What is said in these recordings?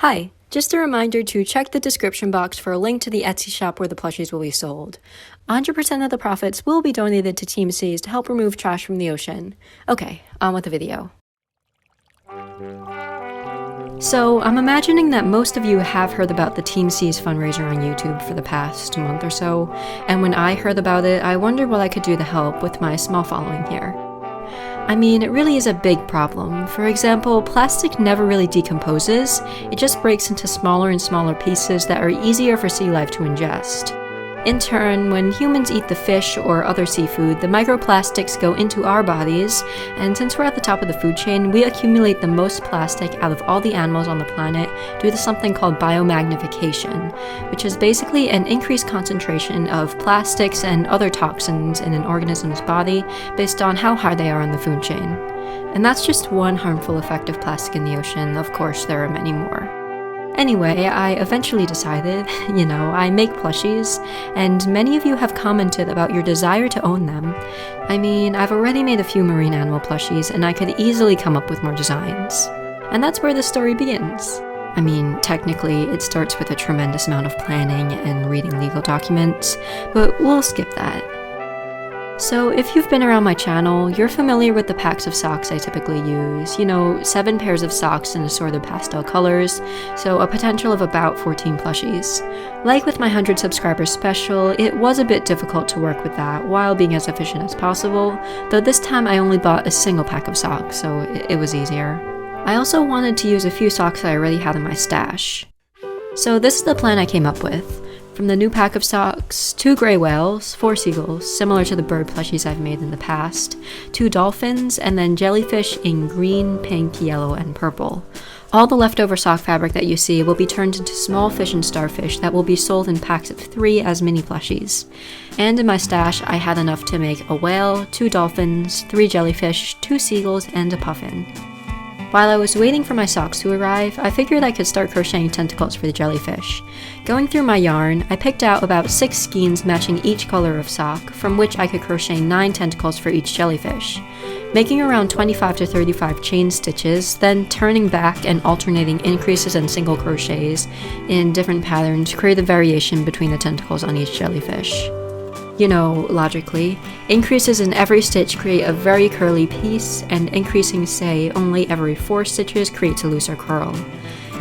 Hi, just a reminder to check the description box for a link to the Etsy shop where the plushies will be sold. 100% of the profits will be donated to Team Seas to help remove trash from the ocean. Okay, on with the video. So, I'm imagining that most of you have heard about the Team Seas fundraiser on YouTube for the past month or so, and when I heard about it, I wondered what I could do to help with my small following here. I mean, it really is a big problem. For example, plastic never really decomposes, it just breaks into smaller and smaller pieces that are easier for sea life to ingest. In turn, when humans eat the fish or other seafood, the microplastics go into our bodies, and since we're at the top of the food chain, we accumulate the most plastic out of all the animals on the planet due to something called biomagnification, which is basically an increased concentration of plastics and other toxins in an organism's body based on how high they are on the food chain. And that's just one harmful effect of plastic in the ocean. Of course, there are many more. Anyway, I eventually decided, I make plushies, and many of you have commented about your desire to own them. I mean, I've already made a few marine animal plushies, and I could easily come up with more designs. And that's where the story begins. I mean, technically, it starts with a tremendous amount of planning and reading legal documents, but we'll skip that. So if you've been around my channel, you're familiar with the packs of socks I typically use. 7 pairs of socks in assorted pastel colors, so a potential of about 14 plushies. Like with my 100 subscribers special, it was a bit difficult to work with that while being as efficient as possible, though this time I only bought a single pack of socks, so it was easier. I also wanted to use a few socks I already had in my stash. So this is the plan I came up with. From the new pack of socks, 2 gray whales, 4 seagulls, similar to the bird plushies I've made in the past, 2 dolphins, and then jellyfish in green, pink, yellow, and purple. All the leftover sock fabric that you see will be turned into small fish and starfish that will be sold in packs of 3 as mini plushies. And in my stash, I had enough to make a whale, 2 dolphins, 3 jellyfish, 2 seagulls, and a puffin. While I was waiting for my socks to arrive, I figured I could start crocheting tentacles for the jellyfish. Going through my yarn, I picked out about 6 skeins matching each color of sock, from which I could crochet 9 tentacles for each jellyfish. Making around 25 to 35 chain stitches, then turning back and alternating increases and single crochets in different patterns to create a variation between the tentacles on each jellyfish. Logically, increases in every stitch create a very curly piece, and increasing, say, only every 4 stitches creates a looser curl.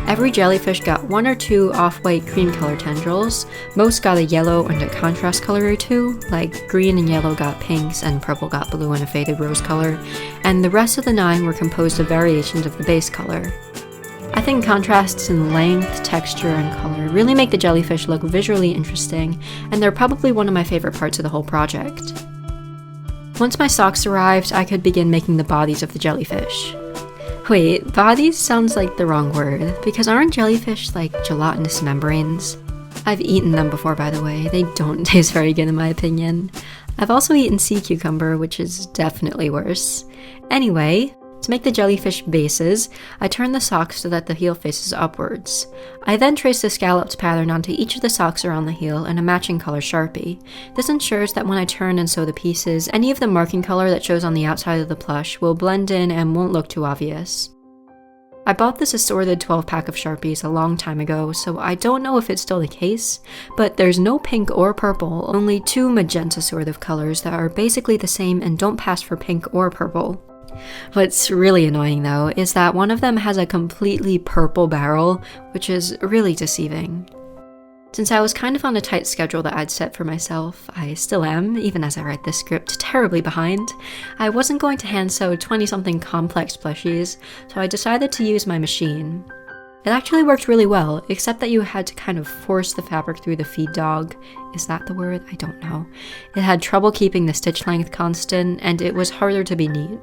Every jellyfish got 1 or 2 off-white cream color tendrils, most got a yellow and a contrast color or 2, like green and yellow got pinks and purple got blue and a faded rose color, and the rest of the 9 were composed of variations of the base color. I think contrasts in length, texture, and color really make the jellyfish look visually interesting, and they're probably one of my favorite parts of the whole project. Once my socks arrived, I could begin making the bodies of the jellyfish. Wait, bodies sounds like the wrong word, because aren't jellyfish like gelatinous membranes? I've eaten them before, by the way. They don't taste very good in my opinion. I've also eaten sea cucumber, which is definitely worse. Anyway, to make the jellyfish bases, I turn the socks so that the heel faces upwards. I then trace the scalloped pattern onto each of the socks around the heel in a matching color Sharpie. This ensures that when I turn and sew the pieces, any of the marking color that shows on the outside of the plush will blend in and won't look too obvious. I bought this assorted 12-pack of Sharpies a long time ago, so I don't know if it's still the case, but there's no pink or purple, only 2 magenta sort of colors that are basically the same and don't pass for pink or purple. What's really annoying though is that one of them has a completely purple barrel, which is really deceiving. Since I was kind of on a tight schedule that I'd set for myself, I still am, even as I write this script, terribly behind, I wasn't going to hand sew 20-something complex plushies, so I decided to use my machine. It actually worked really well, except that you had to kind of force the fabric through the feed dog. Is that the word? I don't know. It had trouble keeping the stitch length constant, and it was harder to be neat.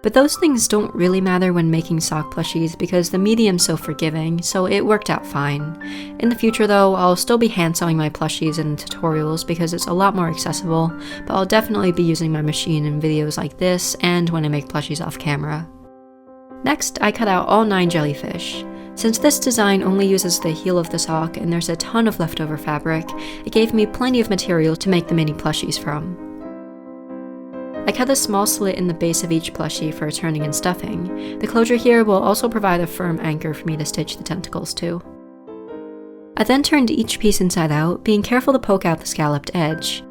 But those things don't really matter when making sock plushies because the medium's so forgiving, so it worked out fine. In the future though, I'll still be hand sewing my plushies in tutorials because it's a lot more accessible, but I'll definitely be using my machine in videos like this and when I make plushies off camera. Next, I cut out all 9 jellyfish. Since this design only uses the heel of the sock and there's a ton of leftover fabric, it gave me plenty of material to make the mini plushies from. I cut a small slit in the base of each plushie for turning and stuffing. The closure here will also provide a firm anchor for me to stitch the tentacles to. I then turned each piece inside out, being careful to poke out the scalloped edge.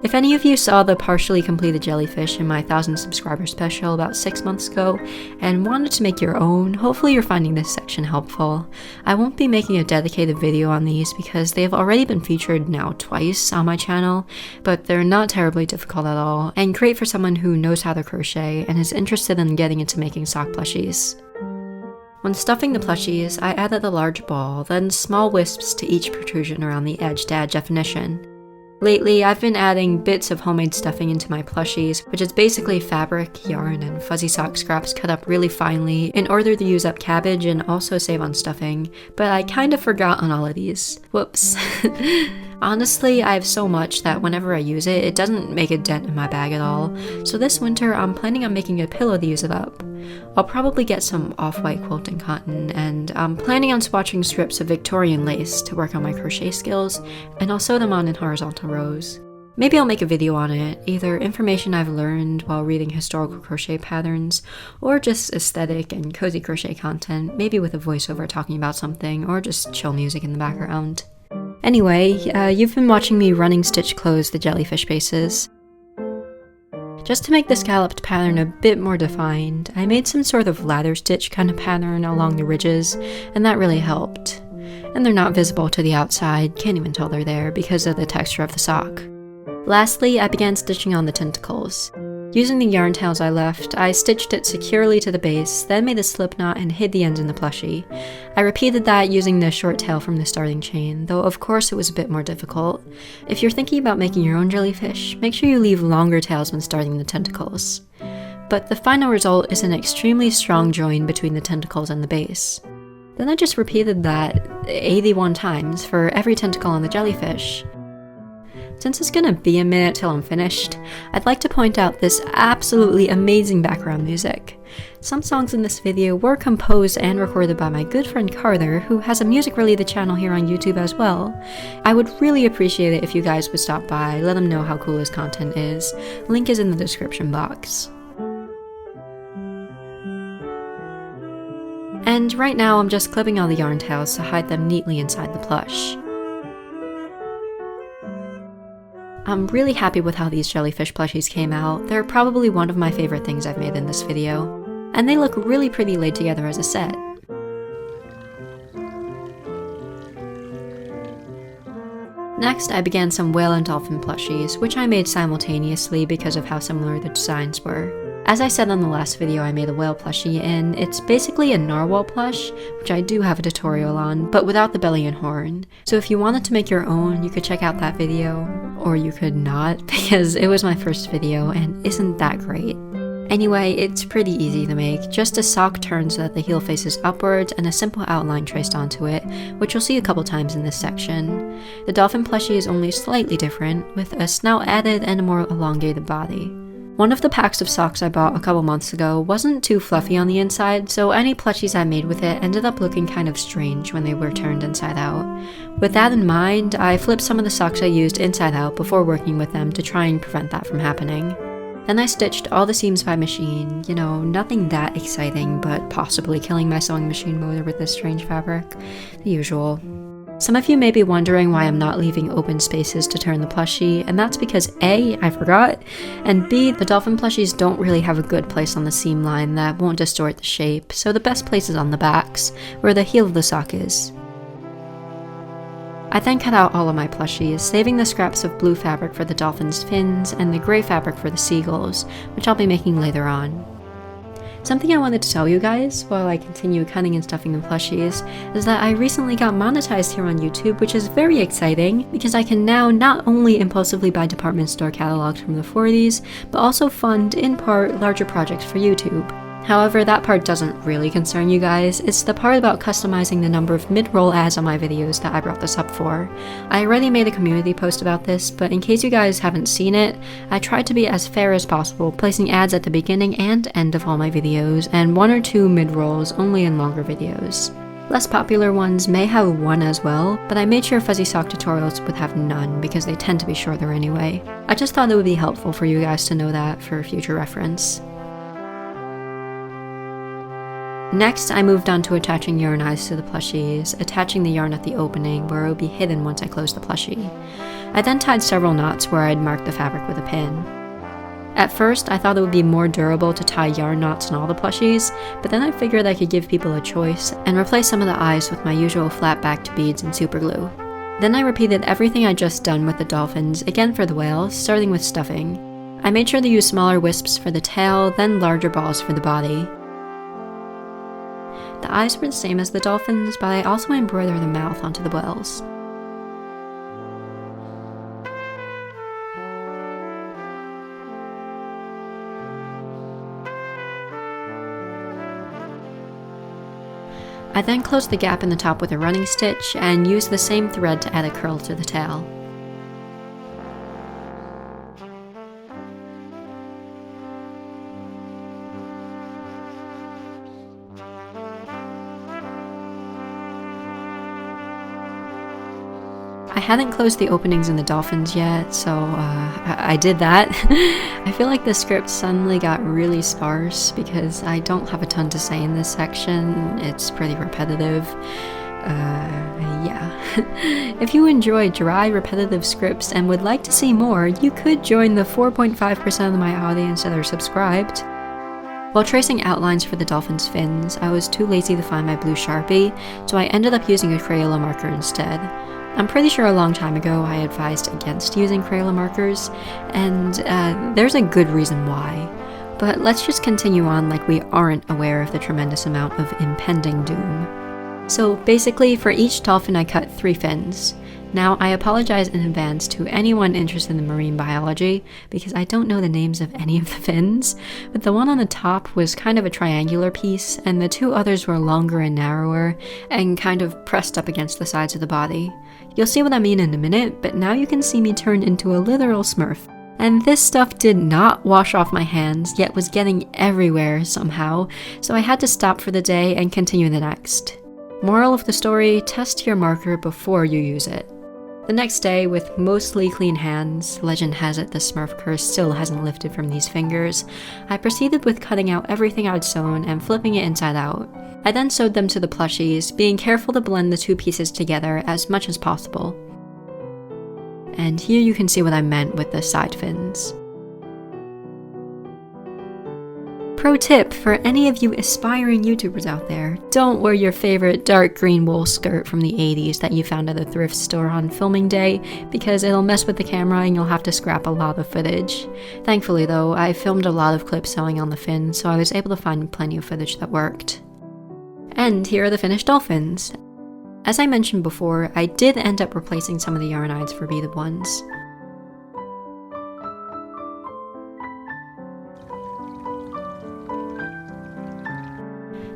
If any of you saw the partially completed jellyfish in my 1000 subscriber special about 6 months ago and wanted to make your own, hopefully you're finding this section helpful. I won't be making a dedicated video on these because they have already been featured now twice on my channel, but they're not terribly difficult at all and great for someone who knows how to crochet and is interested in getting into making sock plushies. When stuffing the plushies, I added a large ball, then small wisps to each protrusion around the edge to add definition. Lately, I've been adding bits of homemade stuffing into my plushies, which is basically fabric, yarn, and fuzzy sock scraps cut up really finely in order to use up cabbage and also save on stuffing, but I kind of forgot on all of these. Whoops. Honestly, I have so much that whenever I use it, it doesn't make a dent in my bag at all, so this winter I'm planning on making a pillow to use it up. I'll probably get some off-white quilting cotton, and I'm planning on swatching strips of Victorian lace to work on my crochet skills, and I'll sew them on in horizontal rows. Maybe I'll make a video on it, either information I've learned while reading historical crochet patterns, or just aesthetic and cozy crochet content, maybe with a voiceover talking about something, or just chill music in the background. Anyway, you've been watching me running stitch close the jellyfish bases. Just to make the scalloped pattern a bit more defined, I made some sort of ladder stitch kind of pattern along the ridges, and that really helped. And they're not visible to the outside, can't even tell they're there because of the texture of the sock. Lastly, I began stitching on the tentacles. Using the yarn tails I left, I stitched it securely to the base, then made a slip knot and hid the ends in the plushie. I repeated that using the short tail from the starting chain, though of course it was a bit more difficult. If you're thinking about making your own jellyfish, make sure you leave longer tails when starting the tentacles. But the final result is an extremely strong join between the tentacles and the base. Then I just repeated that 81 times for every tentacle on the jellyfish. Since it's gonna be a minute till I'm finished, I'd like to point out this absolutely amazing background music. Some songs in this video were composed and recorded by my good friend Carter, who has a music-related channel here on YouTube as well. I would really appreciate it if you guys would stop by, let him know how cool his content is. Link is in the description box. And right now I'm just clipping all the yarn tails to hide them neatly inside the plush. I'm really happy with how these jellyfish plushies came out. They're probably one of my favorite things I've made in this video, and they look really pretty laid together as a set. Next, I began some whale and dolphin plushies, which I made simultaneously because of how similar the designs were. As I said on the last video I made a whale plushie in, it's basically a narwhal plush, which I do have a tutorial on, but without the belly and horn. So if you wanted to make your own, you could check out that video, or you could not, because it was my first video and isn't that great. Anyway, it's pretty easy to make, just a sock turned so that the heel faces upwards and a simple outline traced onto it, which you'll see a couple times in this section. The dolphin plushie is only slightly different, with a snout added and a more elongated body. One of the packs of socks I bought a couple months ago wasn't too fluffy on the inside, so any plushies I made with it ended up looking kind of strange when they were turned inside out. With that in mind, I flipped some of the socks I used inside out before working with them to try and prevent that from happening. Then I stitched all the seams by machine, you know, nothing that exciting, but possibly killing my sewing machine motor with this strange fabric. The usual. Some of you may be wondering why I'm not leaving open spaces to turn the plushie, and that's because A, I forgot, and B, the dolphin plushies don't really have a good place on the seam line that won't distort the shape, so the best place is on the backs, where the heel of the sock is. I then cut out all of my plushies, saving the scraps of blue fabric for the dolphin's fins and the gray fabric for the seagulls, which I'll be making later on. Something I wanted to tell you guys while I continue cutting and stuffing the plushies is that I recently got monetized here on YouTube, which is very exciting because I can now not only impulsively buy department store catalogs from the 40s, but also fund, in part, larger projects for YouTube. However, that part doesn't really concern you guys, it's the part about customizing the number of mid-roll ads on my videos that I brought this up for. I already made a community post about this, but in case you guys haven't seen it, I tried to be as fair as possible, placing ads at the beginning and end of all my videos, and 1 or 2 mid-rolls only in longer videos. Less popular ones may have one as well, but I made sure fuzzy sock tutorials would have none because they tend to be shorter anyway. I just thought it would be helpful for you guys to know that for future reference. Next, I moved on to attaching yarn eyes to the plushies, attaching the yarn at the opening where it would be hidden once I closed the plushie. I then tied several knots where I'd marked the fabric with a pin. At first, I thought it would be more durable to tie yarn knots in all the plushies, but then I figured I could give people a choice and replace some of the eyes with my usual flat-backed beads and superglue. Then I repeated everything I'd just done with the dolphins, again for the whales, starting with stuffing. I made sure to use smaller wisps for the tail, then larger balls for the body. The eyes were the same as the dolphins, but I also embroidered the mouth onto the whales. I then closed the gap in the top with a running stitch and used the same thread to add a curl to the tail. I hadn't closed the openings in the dolphins yet, so I did that. I feel like the script suddenly got really sparse because I don't have a ton to say in this section. It's pretty repetitive. Yeah. If you enjoy dry, repetitive scripts and would like to see more, you could join the 4.5% of my audience that are subscribed. While tracing outlines for the dolphin's fins, I was too lazy to find my blue Sharpie, so I ended up using a Crayola marker instead. I'm pretty sure a long time ago I advised against using Crayola markers, and there's a good reason why. But let's just continue on like we aren't aware of the tremendous amount of impending doom. So basically, for each dolphin I cut 3 fins. Now, I apologize in advance to anyone interested in marine biology, because I don't know the names of any of the fins, but the one on the top was kind of a triangular piece, and the 2 others were longer and narrower, and kind of pressed up against the sides of the body. You'll see what I mean in a minute, but now you can see me turn into a literal smurf. And this stuff did not wash off my hands, yet was getting everywhere somehow, so I had to stop for the day and continue the next. Moral of the story, test your marker before you use it. The next day, with mostly clean hands, legend has it the Smurf curse still hasn't lifted from these fingers, I proceeded with cutting out everything I'd sewn and flipping it inside out. I then sewed them to the plushies, being careful to blend the 2 pieces together as much as possible. And here you can see what I meant with the side fins. Pro tip for any of you aspiring YouTubers out there, don't wear your favorite dark green wool skirt from the 80s that you found at a thrift store on filming day, because it'll mess with the camera and you'll have to scrap a lot of footage. Thankfully though, I filmed a lot of clips sewing on the fin, so I was able to find plenty of footage that worked. And here are the finished dolphins. As I mentioned before, I did end up replacing some of the yarn eyes for beaded ones.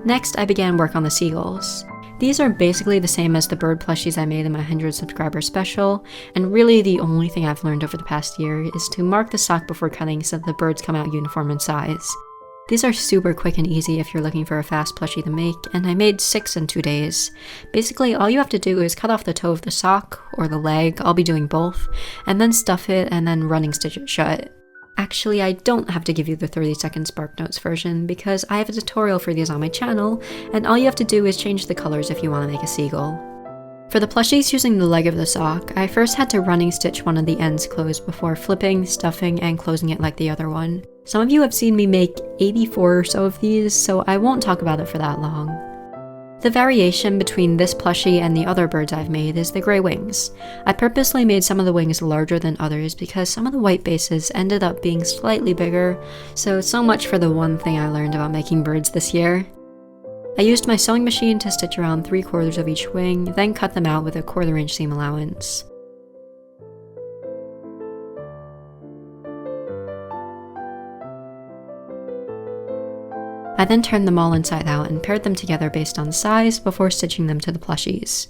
Next, I began work on the seagulls. These are basically the same as the bird plushies I made in my 100 subscriber special, and really the only thing I've learned over the past year is to mark the sock before cutting so that the birds come out uniform in size. These are super quick and easy if you're looking for a fast plushie to make, and I made 6 in 2 days. Basically, all you have to do is cut off the toe of the sock, or the leg, I'll be doing both, and then stuff it and then running stitch it shut. Actually, I don't have to give you the 30-second Spark Notes version because I have a tutorial for these on my channel, and all you have to do is change the colors if you want to make a seagull. For the plushies using the leg of the sock, I first had to running stitch one of the ends closed before flipping, stuffing, and closing it like the other one. Some of you have seen me make 84 or so of these, so I won't talk about it for that long. The variation between this plushie and the other birds I've made is the gray wings. I purposely made some of the wings larger than others because some of the white bases ended up being slightly bigger, so much for the one thing I learned about making birds this year. I used my sewing machine to stitch around 3/4 of each wing, then cut them out with a 1/4 inch seam allowance. I then turned them all inside out and paired them together based on size before stitching them to the plushies.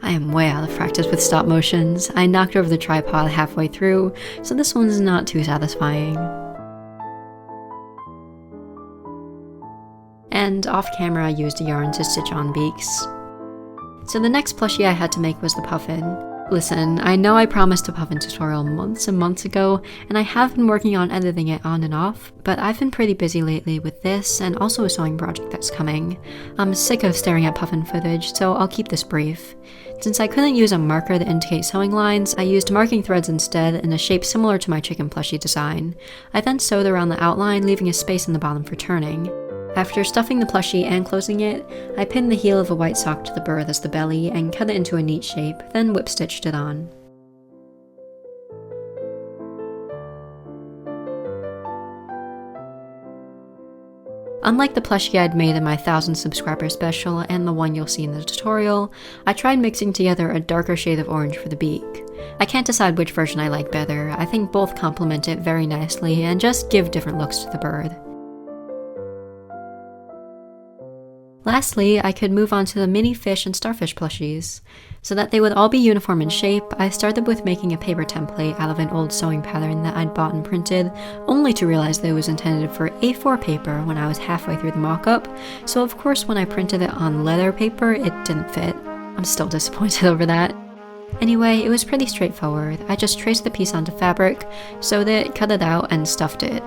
I am I'm way out of practice with stop motions. I knocked over the tripod halfway through, so this one's not too satisfying. And off camera I used a yarn to stitch on beaks. So the next plushie I had to make was the puffin. Listen, I know I promised a puffin tutorial months and months ago, and I have been working on editing it on and off, but I've been pretty busy lately with this and also a sewing project that's coming. I'm sick of staring at puffin footage, so I'll keep this brief. Since I couldn't use a marker to indicate sewing lines, I used marking threads instead in a shape similar to my chicken plushie design. I then sewed around the outline, leaving a space in the bottom for turning. After stuffing the plushie and closing it, I pinned the heel of a white sock to the bird as the belly and cut it into a neat shape, then whip stitched it on. Unlike the plushie I'd made in my 1000 subscriber special and the one you'll see in the tutorial, I tried mixing together a darker shade of orange for the beak. I can't decide which version I like better. I think both complement it very nicely and just give different looks to the bird. Lastly, I could move on to the mini fish and starfish plushies. So that they would all be uniform in shape, I started with making a paper template out of an old sewing pattern that I'd bought and printed, only to realize that it was intended for A4 paper when I was halfway through the mock-up, so of course when I printed it on leather paper, it didn't fit. I'm still disappointed over that. Anyway, it was pretty straightforward. I just traced the piece onto fabric, sewed it, cut it out, and stuffed it.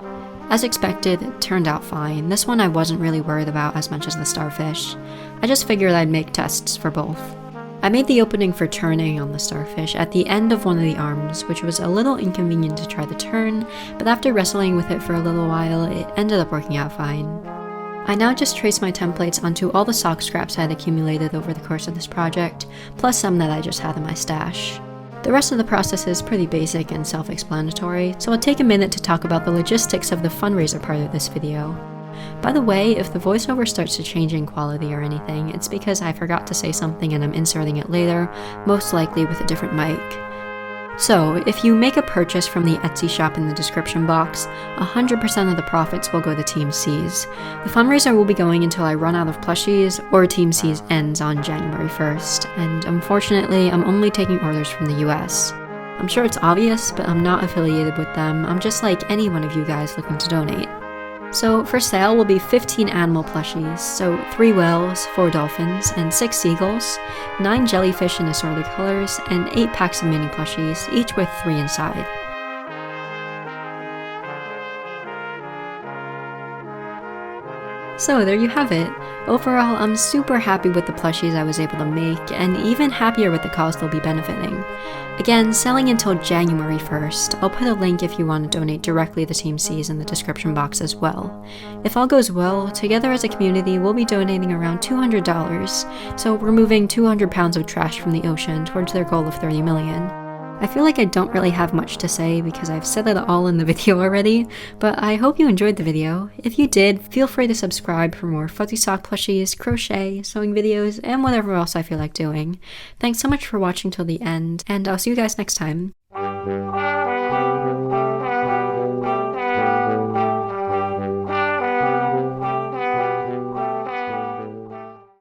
As expected, it turned out fine. This one I wasn't really worried about as much as the starfish. I just figured I'd make tests for both. I made the opening for turning on the starfish at the end of one of the arms, which was a little inconvenient to try to turn, but after wrestling with it for a little while, it ended up working out fine. I now just trace my templates onto all the sock scraps I had accumulated over the course of this project, plus some that I just had in my stash. The rest of the process is pretty basic and self-explanatory, so I'll take a minute to talk about the logistics of the fundraiser part of this video. By the way, if the voiceover starts to change in quality or anything, it's because I forgot to say something and I'm inserting it later, most likely with a different mic. So, if you make a purchase from the Etsy shop in the description box, 100% of the profits will go to Team C's. The fundraiser will be going until I run out of plushies or Team C's ends on January 1st, and unfortunately, I'm only taking orders from the US. I'm sure it's obvious, but I'm not affiliated with them. I'm just like any one of you guys looking to donate. So for sale will be 15 animal plushies, so 3 whales, 4 dolphins, and 6 seagulls, 9 jellyfish in assorted colors, and 8 packs of mini plushies, each with 3 inside. So there you have it. Overall, I'm super happy with the plushies I was able to make, and even happier with the cause they'll be benefiting. Again, selling until January 1st. I'll put a link if you want to donate directly to Team C's in the description box as well. If all goes well, together as a community, we'll be donating around $200, so removing 200 pounds of trash from the ocean towards their goal of 30 million. I feel like I don't really have much to say because I've said it all in the video already, but I hope you enjoyed the video. If you did, feel free to subscribe for more fuzzy sock plushies, crochet, sewing videos, and whatever else I feel like doing. Thanks so much for watching till the end, and I'll see you guys next time.